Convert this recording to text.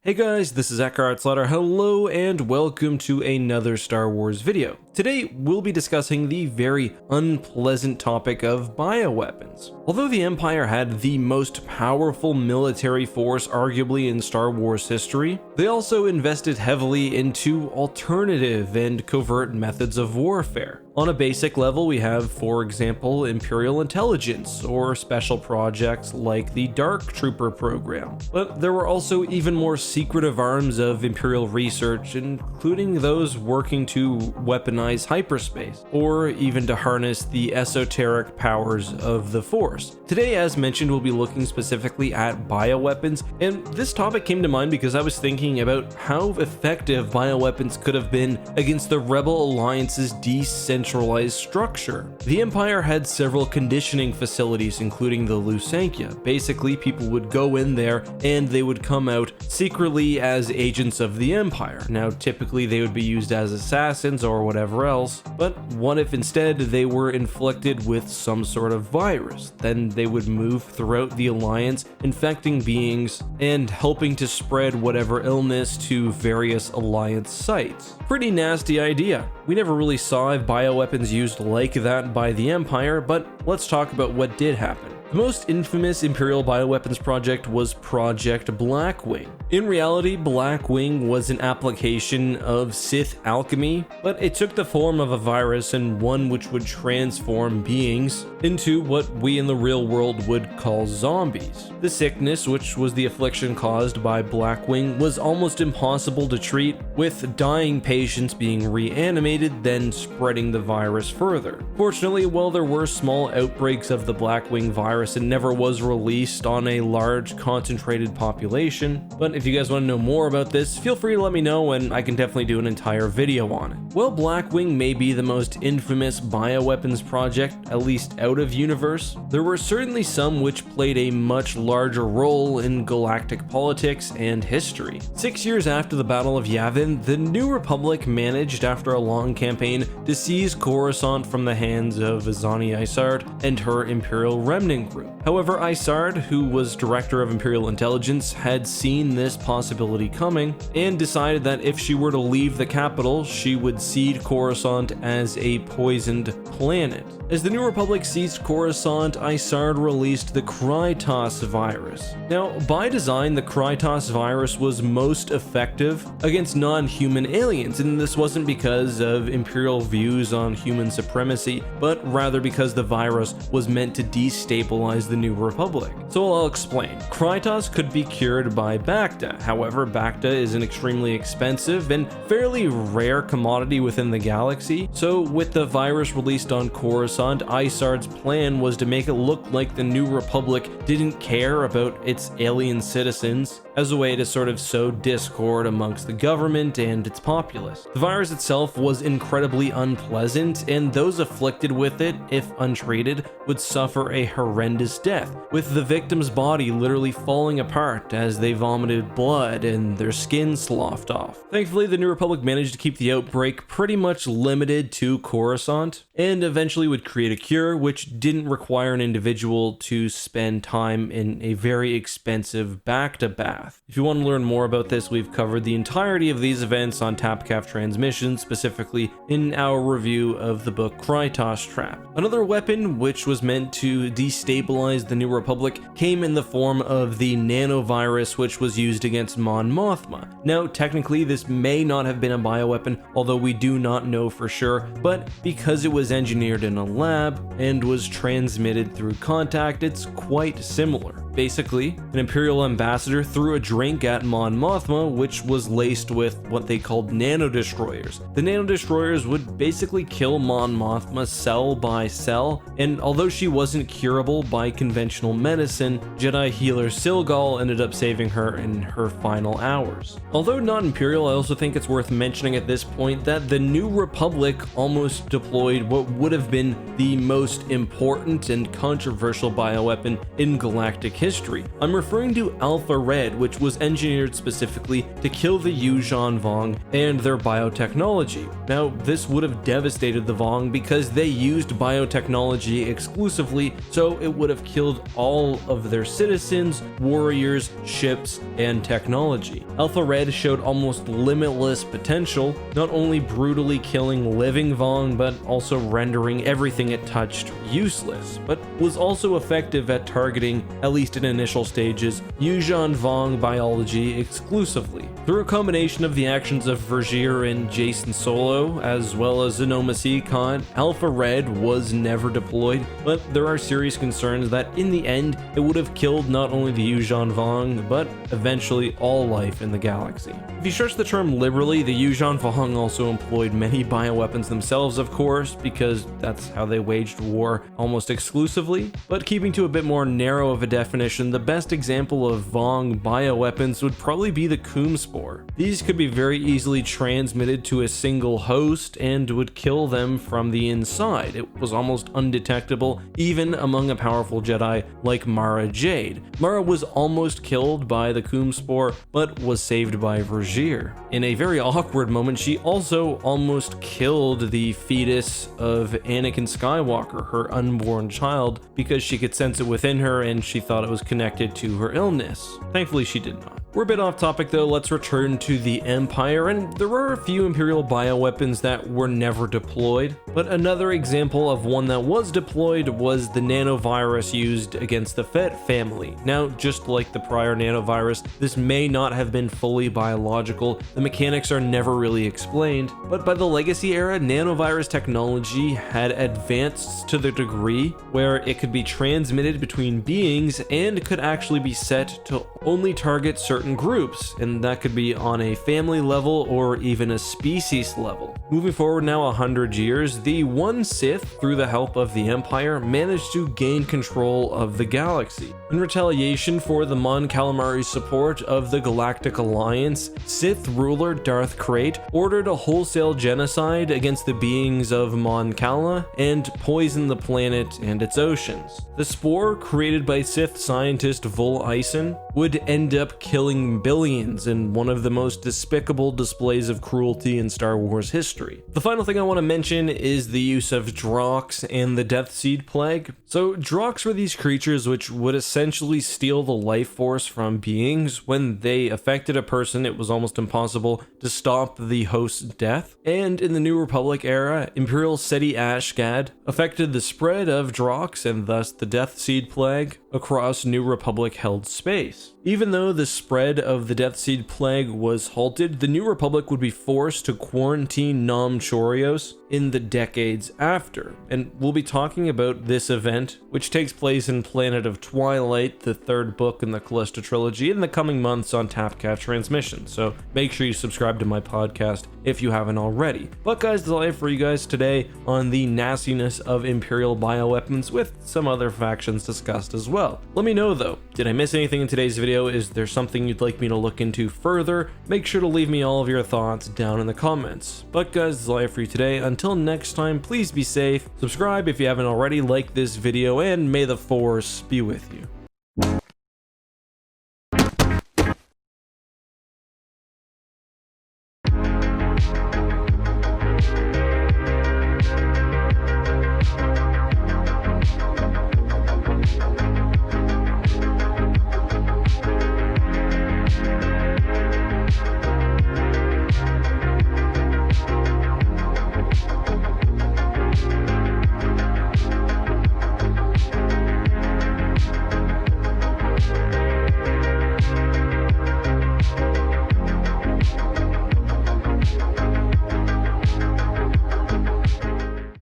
Hey guys, this is Slaughter. Hello and welcome to another Star Wars video. Today we'll be discussing the very unpleasant topic of bioweapons. Although the Empire had the most powerful military force arguably in Star Wars history, they also invested heavily into alternative and covert methods of warfare. On a basic level, we have, for example, Imperial intelligence or special projects like the Dark Trooper program. But there were also even more secretive arms of Imperial research, including those working to weaponize hyperspace, or even to harness the esoteric powers of the Force. Today, as mentioned, we'll be looking specifically at bioweapons, and this topic came to mind because I was thinking about how effective bioweapons could have been against the Rebel Alliance's decentralized structure. The Empire had several conditioning facilities, including the Lusankya. Basically, people would go in there and they would come out secretly as agents of the Empire. Now, typically they would be used as assassins or whatever else, but what if instead they were inflicted with some sort of virus? Then they would move throughout the Alliance, infecting beings and helping to spread whatever illness to various Alliance sites. Pretty nasty idea. We never really saw bioweapons used like that by the Empire, but let's talk about what did happen. The most infamous Imperial Bioweapons project was Project Blackwing. In reality, Blackwing was an application of Sith alchemy, but it took the form of a virus and one which would transform beings into what we in the real world would call zombies. The sickness, which was the affliction caused by Blackwing, was almost impossible to treat, with dying patients being reanimated, then spreading the virus further. Fortunately, while there were small outbreaks of the Blackwing virus, it never was released on a large concentrated population. But if you guys want to know more about this, feel free to let me know and I can definitely do an entire video on it. While Blackwing may be the most infamous bioweapons project, at least out of universe, there were certainly some which played a much larger role in galactic politics and history. 6 years after the Battle of Yavin, the New Republic managed, after a long campaign, to seize Coruscant from the hands of Azani Isard and her Imperial Remnant group. However, Isard, who was director of Imperial Intelligence, had seen this possibility coming and decided that if she were to leave the capital, she would cede Coruscant as a poisoned planet. As the New Republic seized Coruscant, Isard released the Krytos Virus. Now, by design, the Krytos Virus was most effective against non-human aliens, and this wasn't because of Imperial views on human supremacy, but rather because the virus was meant to destabilize the New Republic. So I'll explain. Krytos could be cured by Bacta. However, Bacta is an extremely expensive and fairly rare commodity within the galaxy, so with the virus released on Coruscant, Isard's plan was to make it look like the New Republic didn't care about its alien citizens, as a way to sort of sow discord amongst the government and its populace. The virus itself was incredibly unpleasant, and those afflicted with it, if untreated, would suffer a horrendous death, with the victim's body literally falling apart as they vomited blood and their skin sloughed off. Thankfully, the New Republic managed to keep the outbreak pretty much limited to Coruscant, and eventually would create a cure which didn't require an individual to spend time in a very expensive Bacta bath. If you want to learn more about this, we've covered the entirety of these events on Tapcaf Transmission, specifically in our review of the book Krytos Trap. Another weapon which was meant to destabilize the New Republic came in the form of the Nano Virus, which was used against Mon Mothma. Now, technically this may not have been a bioweapon, although we do not know for sure, but because it was engineered in a lab and was transmitted through contact, it's quite similar. Basically, an Imperial ambassador threw a drink at Mon Mothma, which was laced with what they called nano destroyers. The nano destroyers would basically kill Mon Mothma cell by cell, and although she wasn't curable by conventional medicine, Jedi healer Silgal ended up saving her in her final hours. Although not Imperial, I also think it's worth mentioning at this point that the New Republic almost deployed what would have been the most important and controversial bioweapon in galactic history. I'm referring to Alpha Red, which was engineered specifically to kill the Yuuzhan Vong and their biotechnology. Now, this would have devastated the Vong because they used biotechnology exclusively, so it it would have killed all of their citizens, warriors, ships, and technology. Alpha Red showed almost limitless potential, not only brutally killing living Vong, but also rendering everything it touched useless, but was also effective at targeting, at least in initial stages, Yuuzhan Vong biology exclusively. Through a combination of the actions of Vergier and Jason Solo, as well as Zenoma Seacon, Alpha Red was never deployed, but there are serious concerns that in the end, it would have killed not only the Yuuzhan Vong, but eventually all life in the galaxy. If you stretch the term liberally, the Yuuzhan Vong also employed many bioweapons themselves, of course, because that's how they waged war almost exclusively, but keeping to a bit more narrow of a definition, the best example of Vong bioweapons would probably be the Coom Spore. These could be very easily transmitted to a single host and would kill them from the inside. It was almost undetectable, even among a powerful Jedi like Mara Jade. Mara was almost killed by the Coom Spore, but was saved by Vergier. In a very awkward moment, she also almost killed the fetus of Anakin Skywalker, her unborn child, because she could sense it within her and she thought it was connected to her illness. Thankfully, she did not. We're a bit off topic though, let's return to the Empire, and there are a few Imperial bioweapons that were never deployed, but another example of one that was deployed was the Nano Virus used against the Fett family. Now, just like the prior Nano Virus, this may not have been fully biological, the mechanics are never really explained, but by the Legacy era, Nano Virus technology had advanced to the degree where it could be transmitted between beings and could actually be set to only target certain groups, and that could be on a family level or even a species level. Moving forward now 100 years, the one Sith, through the help of the Empire, managed to gain control of the galaxy. In retaliation for the Mon Calamari's support of the Galactic Alliance, Sith ruler Darth Krayt ordered a wholesale genocide against the beings of Mon Cala and poisoned the planet and its oceans. The spore, created by Sith scientist Vol Ison, would end up killing billions in one of the most despicable displays of cruelty in Star Wars history. The final thing I want to mention is the use of Drox and the Death Seed Plague. So Drox were these creatures which would essentially steal the life force from beings. When they affected a person, it was almost impossible to stop the host's death. And in the New Republic era, Imperial Seti Ashgad affected the spread of Drox and thus the Death Seed Plague across New Republic held space. Even though the spread of the Death Seed Plague was halted, the New Republic would be forced to quarantine Nam Chorios in the decades after, and we'll be talking about this event, which takes place in Planet of Twilight, the third book in the Callista trilogy, in the coming months on Tapcat Transmission, so make sure you subscribe to my podcast if you haven't already. But guys, that's all I have for you guys today on the nastiness of Imperial bioweapons, with some other factions discussed as well. Let me know though, did I miss anything in today's video? Is there something you'd like me to look into further? Make sure to leave me all of your thoughts down in the comments. But guys, that's all I have for you today. Until next time, please be safe, subscribe if you haven't already, like this video, and may the Force be with you.